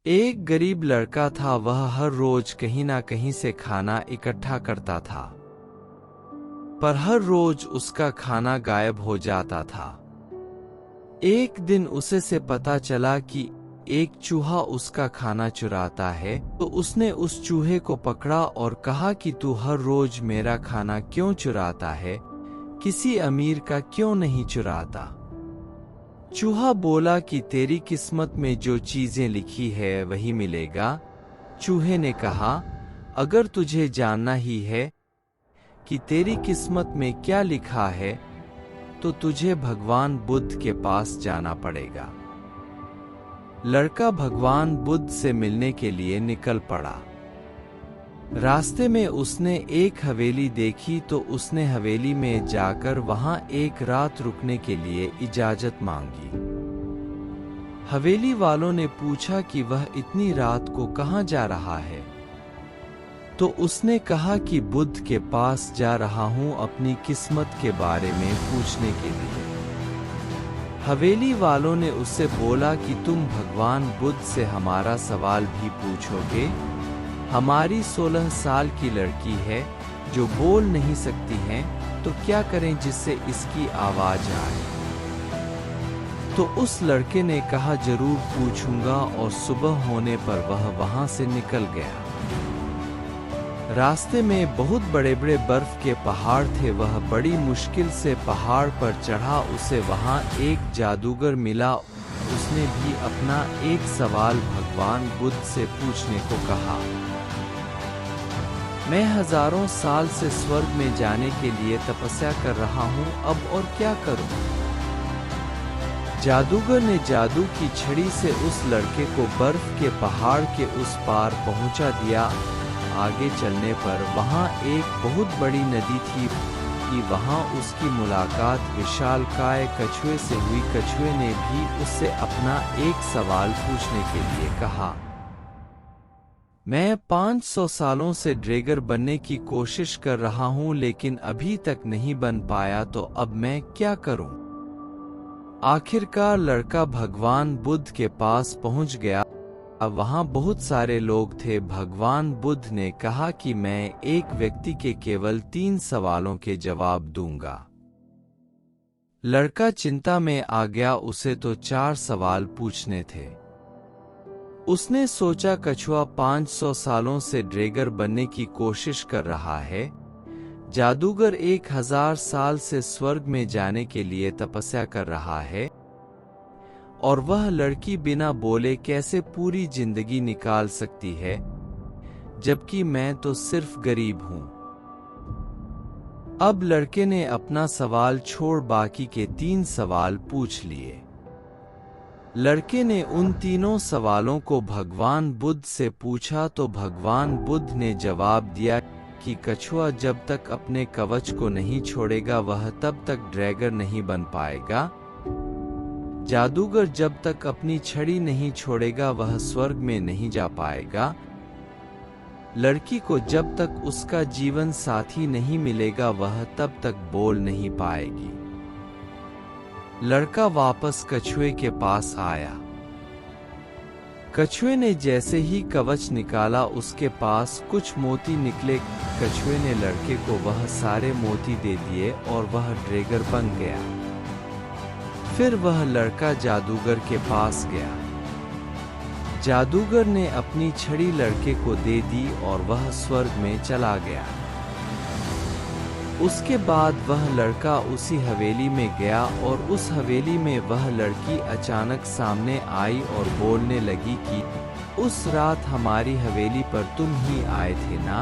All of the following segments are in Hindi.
एक गरीब लड़का था। वह हर रोज कहीं ना कहीं से खाना इकट्ठा करता था, पर हर रोज उसका खाना गायब हो जाता था। एक दिन उसे से पता चला कि एक चूहा उसका खाना चुराता है, तो उसने उस चूहे को पकड़ा और कहा कि तू हर रोज मेरा खाना क्यों चुराता है, किसी अमीर का क्यों नहीं चुराता। चूहा बोला कि तेरी किस्मत में जो चीजें लिखी है वही मिलेगा। चूहे ने कहा, अगर तुझे जानना ही है कि तेरी किस्मत में क्या लिखा है, तो तुझे भगवान बुद्ध के पास जाना पड़ेगा। लड़का भगवान बुद्ध से मिलने के लिए निकल पड़ा। रास्ते में उसने एक हवेली देखी, तो उसने हवेली में जाकर वहां एक रात रुकने के लिए इजाजत मांगी। हवेली वालों ने पूछा कि वह इतनी रात को कहां जा रहा है, तो उसने कहा कि बुद्ध के पास जा रहा हूं अपनी किस्मत के बारे में पूछने के लिए। हवेली वालों ने उससे बोला कि तुम भगवान बुद्ध से हमारा सवाल भी पूछोगे। हमारी 16 साल की लड़की है जो बोल नहीं सकती है, तो क्या करें जिससे इसकी आवाज आए। तो उस लड़के ने कहा, जरूर पूछूंगा, और सुबह होने पर वह वहां से निकल गया। रास्ते में बहुत बड़े बड़े बर्फ के पहाड़ थे। वह बड़ी मुश्किल से पहाड़ पर चढ़ा। उसे वहां एक जादूगर मिला। उसने भी अपना एक सवाल भगवान बुद्ध से पूछने को कहा। मैं हजारों साल से स्वर्ग में जाने के लिए तपस्या कर रहा हूं, अब और क्या करूं। जादूगर ने जादू की छड़ी से उस लड़के को बर्फ के पहाड़ के उस पार पहुंचा दिया। आगे चलने पर वहां एक बहुत बड़ी नदी थी कि वहां उसकी मुलाकात विशालकाय कछुए से हुई। कछुए ने भी उससे अपना एक सवाल पूछने के लिए कहा। मैं 500 सालों से ड्रैगर बनने की कोशिश कर रहा हूं, लेकिन अभी तक नहीं बन पाया, तो अब मैं क्या करूं। आखिरकार लड़का भगवान बुद्ध के पास पहुंच गया। अब वहां बहुत सारे लोग थे। भगवान बुद्ध ने कहा कि मैं एक व्यक्ति के केवल 3 सवालों के जवाब दूंगा। लड़का चिंता में आ गया। उसे तो 4 सवाल पूछने थे। उसने सोचा, कछुआ 500 सालों से ड्रैगर बनने की कोशिश कर रहा है, जादूगर 1000 साल से स्वर्ग में जाने के लिए तपस्या कर रहा है, और वह लड़की बिना बोले कैसे पूरी जिंदगी निकाल सकती है, जबकि मैं तो सिर्फ गरीब हूं। अब लड़के ने अपना सवाल छोड़ बाकी के 3 सवाल पूछ लिए। लड़के ने उन तीनों सवालों को भगवान बुद्ध से पूछा, तो भगवान बुद्ध ने जवाब दिया कि कछुआ जब तक अपने कवच को नहीं छोड़ेगा, वह तब तक ड्रैगर नहीं बन पाएगा। जादूगर जब तक अपनी छड़ी नहीं छोड़ेगा, वह स्वर्ग में नहीं जा पाएगा। लड़की को जब तक उसका जीवन साथी नहीं मिलेगा, वह तब तक बोल नहीं पाएगी। लड़का वापस कछुए के पास आया। कछुए ने जैसे ही कवच निकाला, उसके पास कुछ मोती निकले। कछुए ने लड़के को वह सारे मोती दे दिए और वह ड्रैगर बन गया। फिर वह लड़का जादूगर के पास गया। जादूगर ने अपनी छड़ी लड़के को दे दी और वह स्वर्ग में चला गया। उसके बाद वह लड़का उसी हवेली में गया, और उस हवेली में वह लड़की अचानक सामने आई और बोलने लगी कि उस रात हमारी हवेली पर तुम ही आए थे ना।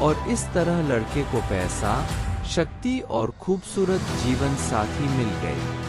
और इस तरह लड़के को पैसा, शक्ति और खूबसूरत जीवन साथी मिल गए।